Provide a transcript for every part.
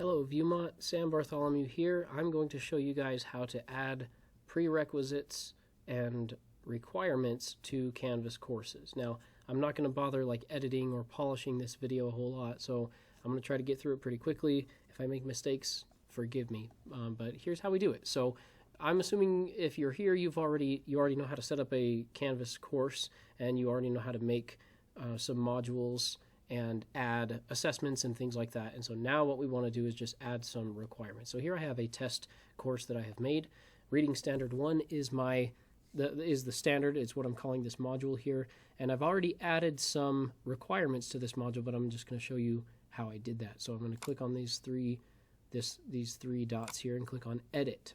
Hello Viewmont, Sam Bartholomew here. I'm going to show you guys how to add prerequisites and requirements to Canvas courses. Now, I'm not going to bother editing or polishing this video a whole lot, so I'm going to try to get through it pretty quickly. If I make mistakes, forgive me, but here's how we do it. So I'm assuming if you're here, you already know how to set up a Canvas course, and you already know how to make some modules and add assessments and things like that. And so now what we want to do is just add some requirements. So here I have a test course that I have made. Reading Standard 1 is the standard. It's what I'm calling this module here. And I've already added some requirements to this module, but I'm just going to show you how I did that. So I'm going to click on these three dots here and click on Edit.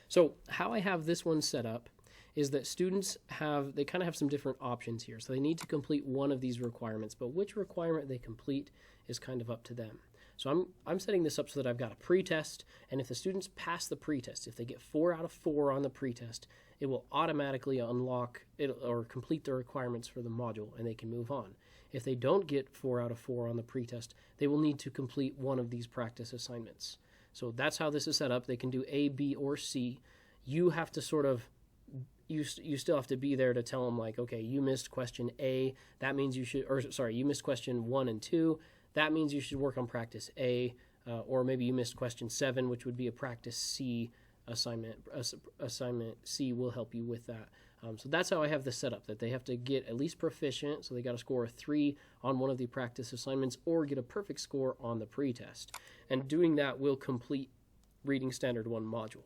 So how I have this one set up is that students kind of have some different options here. So they need to complete one of these requirements, but which requirement they complete is kind of up to them. So I'm setting this up so that I've got a pretest, and if the students pass the pretest, if they get 4 out of 4 on the pretest, it will automatically unlock it or complete the requirements for the module, and they can move on. If they don't get 4 out of 4 on the pretest, they will need to complete one of these practice assignments. So that's how this is set up. They can do A, B, or C. You have to sort of you still have to be there to tell them, okay, you missed question A, that means you should, you missed question 1 and 2, that means you should work on practice A, or maybe you missed question 7, which would be a practice C assignment. Assignment C will help you with that. So that's how I have this set up, that they have to get at least proficient, so they got to score a 3 on one of the practice assignments or get a perfect score on the pretest. And doing that will complete Reading Standard 1 module.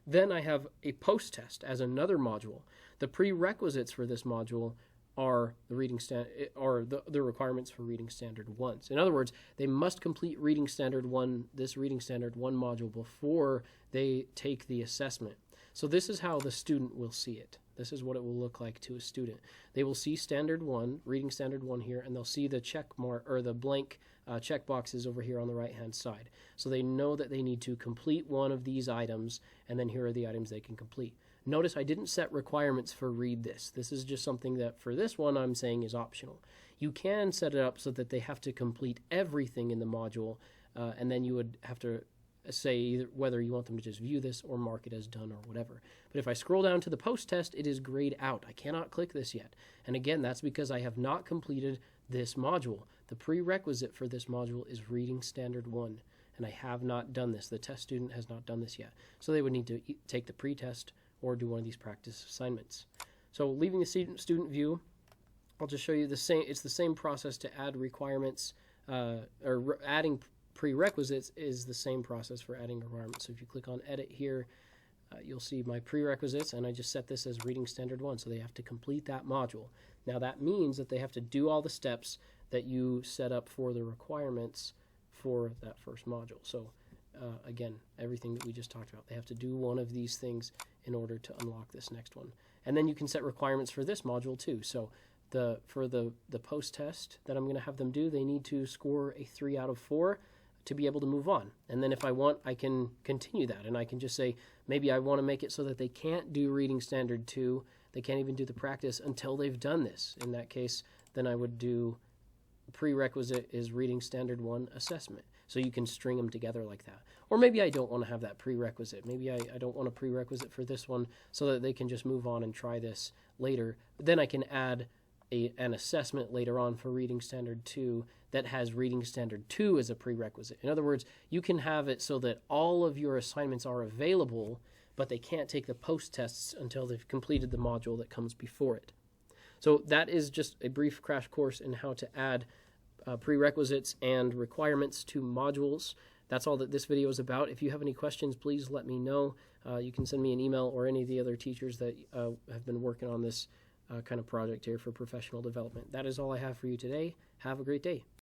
Then I have a post-test as another module. The prerequisites for this module are the requirements for Reading Standard 1. So in other words, they must complete Reading Standard 1, this Reading Standard 1 module before they take the assessment. So this is how the student will see it. This is what it will look like to a student. They will see Standard 1, Reading Standard 1 here, and they'll see the check mark or the blank check boxes over here on the right-hand side. So they know that they need to complete one of these items, and then here are the items they can complete. Notice I didn't set requirements for read this. This is just something that for this one I'm saying is optional. You can set it up so that they have to complete everything in the module, and then you would have to say either whether you want them to just view this or mark it as done or whatever. But if I scroll down to the post-test, it is grayed out. I cannot click this yet. And again, that's because I have not completed this module. The prerequisite for this module is Reading Standard 1, and I have not done this. The test student has not done this yet. So they would need to take the pretest or do one of these practice assignments. So leaving the student view, I'll just show you the same. It's the same process to add requirements, or adding prerequisites is the same process for adding requirements. So if you click on Edit here, you'll see my prerequisites, and I just set this as Reading Standard 1, so they have to complete that module. Now that means that they have to do all the steps that you set up for the requirements for that first module. So again, everything that we just talked about, they have to do one of these things in order to unlock this next one. And then you can set requirements for this module too. So for the post-test that I'm going to have them do, they need to score a 3 out of 4 to be able to move on. And then if I want, I can continue that, and I can just say maybe I want to make it so that they can't do Reading Standard 2, they can't even do the practice until they've done this. In that case, then I would do prerequisite is Reading Standard 1 assessment. So you can string them together like that. Or maybe I don't want to have that prerequisite. Maybe I don't want a prerequisite for this one so that they can just move on and try this later. Then I can add an assessment later on for Reading Standard 2 that has Reading Standard 2 as a prerequisite. In other words, you can have it so that all of your assignments are available, but they can't take the post-tests until they've completed the module that comes before it. So that is just a brief crash course in how to add prerequisites and requirements to modules. That's all that this video is about. If you have any questions, please let me know. You can send me an email, or any of the other teachers that have been working on this kind of project here for professional development. That is all I have for you today. Have a great day.